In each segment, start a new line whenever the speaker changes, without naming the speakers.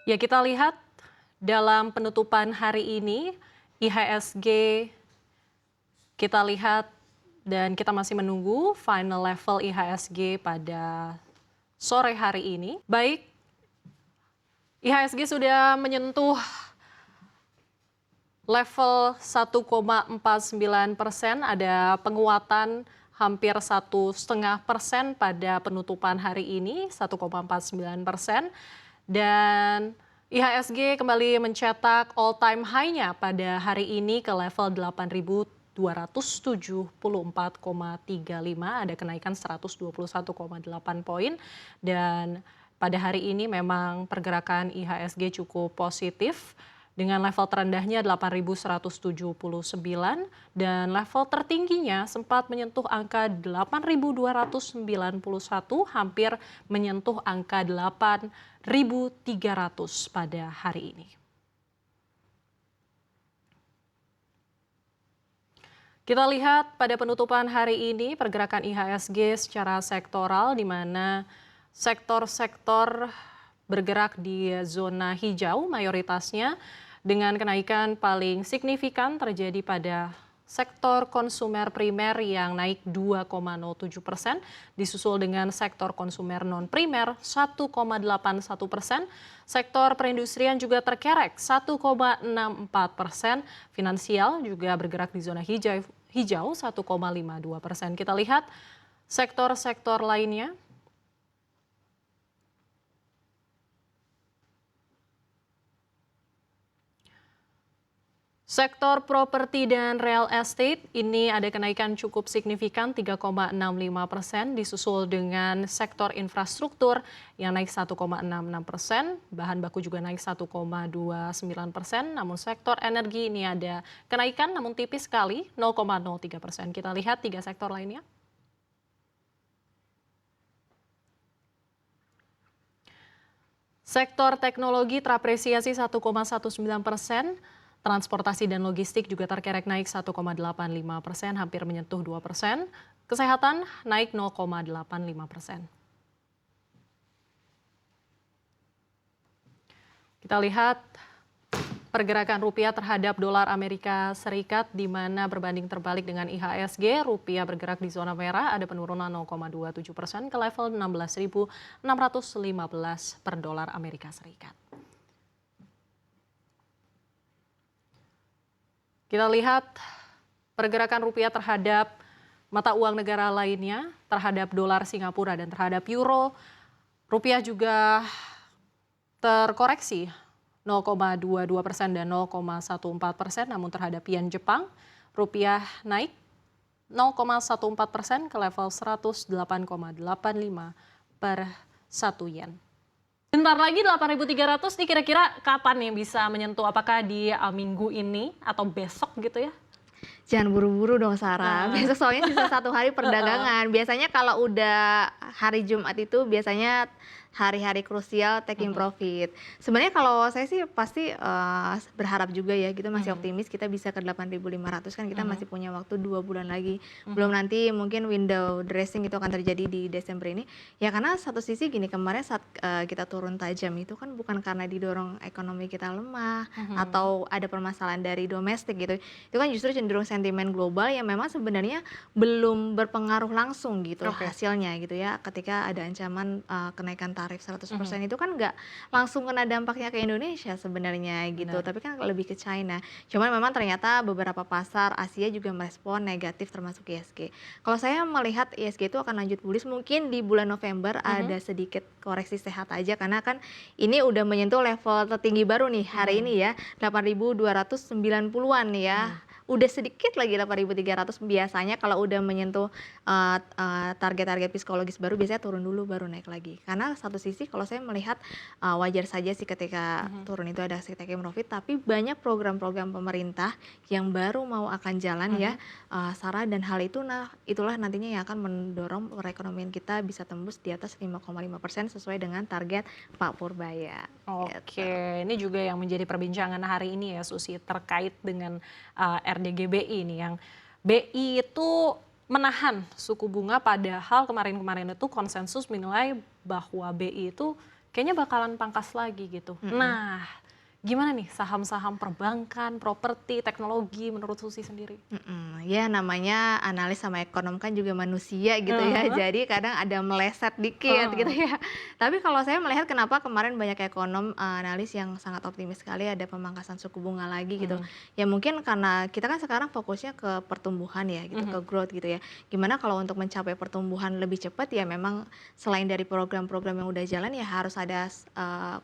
Ya, kita lihat dalam penutupan hari ini IHSG kita lihat dan kita masih menunggu final level IHSG pada sore hari ini. Baik, IHSG sudah menyentuh level 1,49%, ada penguatan hampir 1,5% pada penutupan hari ini, 1,49%. Dan IHSG kembali mencetak all time high-nya pada hari ini ke level 8.274,35, ada kenaikan 121,8 poin. Dan pada hari ini memang pergerakan IHSG cukup positif dengan level terendahnya 8.179 dan level tertingginya sempat menyentuh angka 8.291, hampir menyentuh angka 8.300 pada hari ini. Kita lihat pada penutupan hari ini pergerakan IHSG secara sektoral, di mana sektor-sektor bergerak di zona hijau mayoritasnya, dengan kenaikan paling signifikan terjadi pada sektor konsumer primer yang naik 2,07%, disusul dengan sektor konsumer non-primer 1,81%, sektor perindustrian juga terkerek 1,64%, finansial juga bergerak di zona hijau 1,52%. Kita lihat sektor-sektor lainnya. Sektor properti dan real estate ini ada kenaikan cukup signifikan 3,65%, disusul dengan sektor infrastruktur yang naik 1,66%, bahan baku juga naik 1,29%, namun sektor energi ini ada kenaikan namun tipis sekali 0,03%. Kita lihat tiga sektor lainnya. Sektor teknologi terapresiasi 1,19%. Transportasi dan logistik juga terkerek naik 1,85%, hampir menyentuh 2%. Kesehatan naik 0,85%. Kita lihat pergerakan rupiah terhadap dolar Amerika Serikat, di mana berbanding terbalik dengan IHSG, rupiah bergerak di zona merah, ada penurunan 0,27% ke level 16.615 per dolar Amerika Serikat. Kita lihat pergerakan rupiah terhadap mata uang negara lainnya, terhadap dolar Singapura dan terhadap euro. Rupiah juga terkoreksi 0,22% dan 0,14%, namun terhadap yen Jepang, rupiah naik 0,14% ke level 108,85 per 1 yen. Bentar lagi 8.300 nih, kira-kira kapan nih bisa menyentuh? Apakah di minggu ini atau besok gitu ya?
Jangan buru-buru dong Sarah, besok soalnya sisa 1 hari perdagangan. Biasanya kalau udah hari Jumat itu biasanya hari-hari krusial taking profit. Sebenarnya kalau saya sih pasti berharap juga ya gitu, masih optimis kita bisa ke 8.500, kan kita masih punya waktu 2 bulan lagi. Belum nanti mungkin window dressing itu akan terjadi di Desember ini. Ya karena satu sisi gini, kemarin saat kita turun tajam itu kan bukan karena didorong ekonomi kita lemah atau ada permasalahan dari domestik gitu. Itu kan justru cenderung sentimen global yang memang sebenarnya belum berpengaruh langsung gitu hasilnya gitu ya. Ketika ada ancaman kenaikan tarif 100% itu kan nggak langsung kena dampaknya ke Indonesia sebenarnya gitu, tapi kan lebih ke China. Cuman memang ternyata beberapa pasar Asia juga merespon negatif termasuk ISG. Kalau saya melihat ISG itu akan lanjut bullish, mungkin di bulan November ada sedikit koreksi sehat aja karena kan ini udah menyentuh level tertinggi baru nih hari ini ya, 8.290-an ya. Udah sedikit lagi 8.300, biasanya kalau udah menyentuh target-target psikologis baru biasanya turun dulu baru naik lagi. Karena satu sisi kalau saya melihat wajar saja sih ketika turun itu ada taking profit, tapi banyak program-program pemerintah yang baru mau akan jalan ya Sarah, dan hal itu itulah nantinya yang akan mendorong perekonomian kita bisa tembus di atas 5,5% sesuai dengan target Pak Purbaya.
Oke, ini juga yang menjadi perbincangan hari ini ya Susi, terkait dengan RDGBI ini, yang BI itu menahan suku bunga, padahal kemarin-kemarin itu konsensus menilai bahwa BI itu kayaknya bakalan pangkas lagi gitu. Nah, gimana nih saham-saham perbankan, properti, teknologi menurut Susi sendiri?
Ya namanya analis sama ekonom kan juga manusia gitu ya,
Heeh,
jadi kadang ada meleset dikit gitu
heeh,
ya. Tapi kalau saya melihat kenapa kemarin banyak ekonom, analis yang sangat optimis sekali ada pemangkasan suku bunga lagi gitu.
mhm,
Ya mungkin karena kita kan sekarang fokusnya ke pertumbuhan ya gitu,
mhm,
ke growth gitu ya. Gimana kalau untuk mencapai pertumbuhan lebih cepat ya memang selain dari program-program yang udah jalan ya harus ada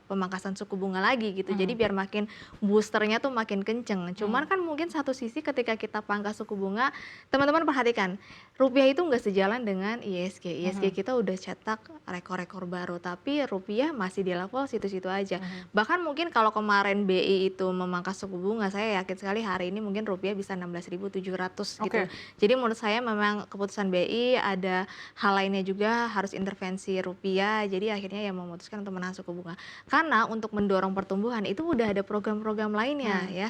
pemangkasan suku bunga lagi gitu. Jadi
mhm,
biar makin boosternya tuh makin kenceng. Cuman
mhm,
kan mungkin satu sisi ketika kita pangkas suku bunga, teman-teman perhatikan, rupiah itu nggak sejalan dengan ISG. ISG
mhm,
kita udah cetak rekor-rekor baru, tapi rupiah masih di level situ-situ aja.
mhm.
Bahkan mungkin kalau kemarin BI itu memangkas suku bunga, saya yakin sekali hari ini mungkin rupiah bisa 16.700 gitu.
Oke,
Jadi menurut saya memang keputusan BI ada hal lainnya juga harus intervensi rupiah. Jadi akhirnya ya memutuskan untuk menahan suku bunga. Karena untuk mendorong pertumbuhan itu udah ada program-program lainnya
mmm,
ya.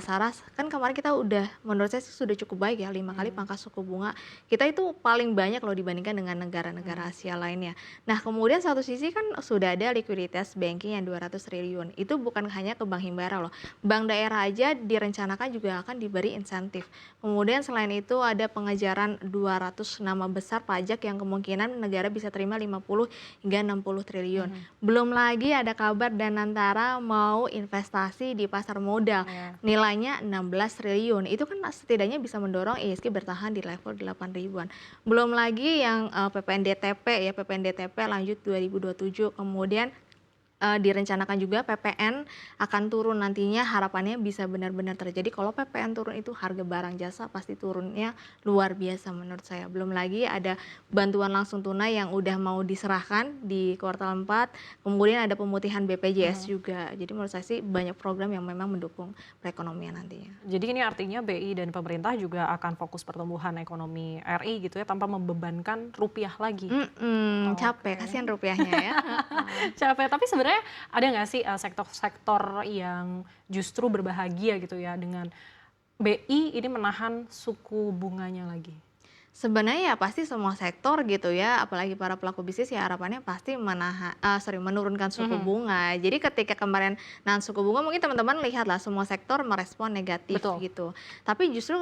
Saras kan kemarin kita udah menurut saya sih sudah cukup baik ya 5 kali
mhm,
pangkas suku bunga. Kita itu paling banyak loh dibandingkan dengan
mhm,
negara-negara Asia lainnya. Nah, kemudian satu sisi kan sudah ada likuiditas banking yang 200 triliun. Itu bukan hanya ke Bank Himbara loh. Bank daerah aja direncanakan juga akan diberi insentif. Kemudian selain itu ada pengejaran 200 nama besar pajak yang kemungkinan negara bisa terima 50 hingga 60 triliun.
mhm,
Belum lagi ada kabar Danantara mau investasi di pasar modal,
iya,
nilainya 16 triliun. Itu kan setidaknya bisa mendorong ISG bertahan di level 8 ribuan. Belum lagi yang PPNDTP ya, PPNDTP lanjut 2027. Kemudian direncanakan juga PPN akan turun nantinya, harapannya bisa benar-benar terjadi. Kalau PPN turun itu harga barang jasa pasti turunnya luar biasa menurut saya. Belum lagi ada bantuan langsung tunai yang udah mau diserahkan di kuartal 4, kemudian ada pemutihan BPJS
mhm.
juga. Jadi menurut saya sih banyak program yang memang mendukung perekonomian nantinya.
Jadi ini artinya BI dan pemerintah juga akan fokus pertumbuhan ekonomi RI gitu ya, tanpa membebankan rupiah lagi?
Capek,
Oke.
kasihan rupiahnya ya, heeh.
Capek, tapi sebenarnya ada nggak sih, sektor-sektor yang justru berbahagia gitu ya dengan BI ini menahan suku bunganya lagi?
Sebenarnya ya pasti semua sektor gitu ya, apalagi para pelaku bisnis ya harapannya pasti menurunkan suku
Mhm,
bunga. Jadi ketika kemarin nahan suku bunga mungkin teman-teman lihatlah semua sektor merespon negatif
betul.
gitu. Tapi justru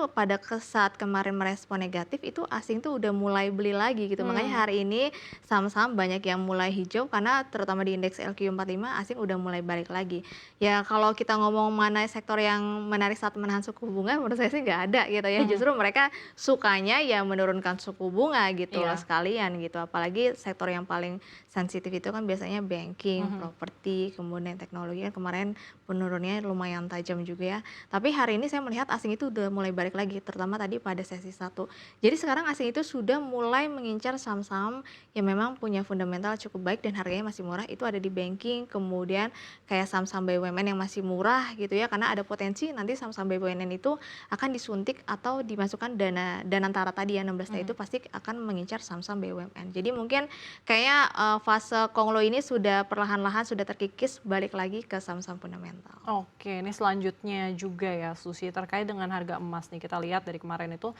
saat kemarin merespon negatif itu asing tuh udah mulai beli lagi gitu. Makanya
Mmm,
hari ini saham-saham banyak yang mulai hijau karena terutama di indeks LQ45 asing udah mulai balik lagi. Ya kalau kita ngomong mana sektor yang menarik saat menahan suku bunga menurut saya sih nggak ada gitu ya.
mhm,
Justru mereka sukanya ya menurunkan suku bunga gitu loh
iya,
sekalian gitu. Apalagi sektor yang paling sensitif itu kan biasanya banking,
mhm,
properti, kemudian teknologi kan kemarin penurunnya lumayan tajam juga ya. Tapi hari ini saya melihat asing itu udah mulai balik lagi, terutama tadi pada sesi satu. Jadi sekarang asing itu sudah mulai mengincar saham-saham yang memang punya fundamental cukup baik dan harganya masih murah. Itu ada di banking, kemudian kayak saham-saham BUMN yang masih murah gitu ya, karena ada potensi nanti saham-saham BUMN itu akan disuntik atau dimasukkan dana Danantara tadi ya 16
mhm.
itu pasti akan mengincar saham-saham BUMN. Jadi mungkin kayaknya fase Konglo ini sudah perlahan-lahan sudah terkikis balik lagi ke saham-saham fundamental.
Oke, ini selanjutnya juga ya Susi, terkait dengan harga emas nih, kita lihat dari kemarin itu,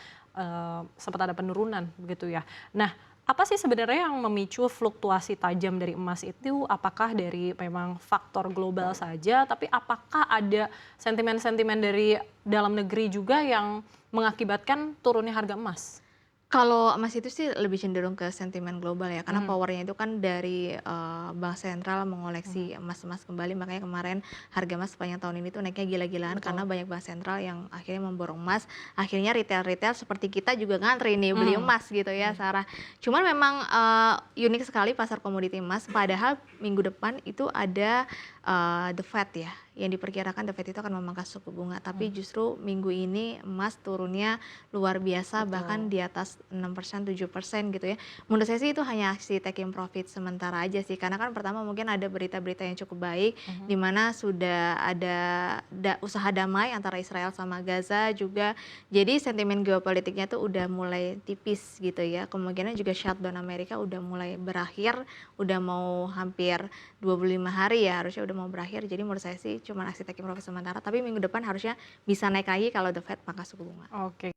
sempat ada penurunan begitu ya. Nah, apa sih sebenarnya yang memicu fluktuasi tajam dari emas itu? Apakah dari memang faktor global saja, tapi apakah ada sentimen-sentimen dari dalam negeri juga yang mengakibatkan turunnya harga emas?
Kalau emas itu sih lebih cenderung ke sentimen global ya, karena
Mhm,
powernya itu kan dari bank sentral
mhm,
mengoleksi emas-emas kembali, makanya kemarin harga emas sepanjang tahun ini tuh naiknya gila-gilaan
betul.
karena banyak bank sentral yang akhirnya memborong emas, akhirnya retail-retail seperti kita juga ngantri nih beli
Mmm,
emas gitu ya
mhm,
Sarah. Cuman memang unik sekali pasar komoditi emas, padahal minggu depan itu ada The Fed ya, yang diperkirakan The Fed itu akan memangkas suku bunga, tapi
mhm,
justru minggu ini emas turunnya luar biasa bahkan
betul.
di atas 6% 7% gitu ya. Menurut saya sih itu hanya aksi taking profit sementara aja sih, karena kan pertama mungkin ada berita-berita yang cukup baik
Mhm,
di mana sudah ada usaha damai antara Israel sama Gaza juga. Jadi sentimen geopolitiknya tuh udah mulai tipis gitu ya. Kemungkinan juga shutdown Amerika udah mulai berakhir, udah mau hampir 25 hari ya harusnya udah mau berakhir. Jadi menurut saya sih cuma aksi taking profit sementara, tapi minggu depan harusnya bisa naik lagi kalau The Fed pangkas suku bunga.
oke,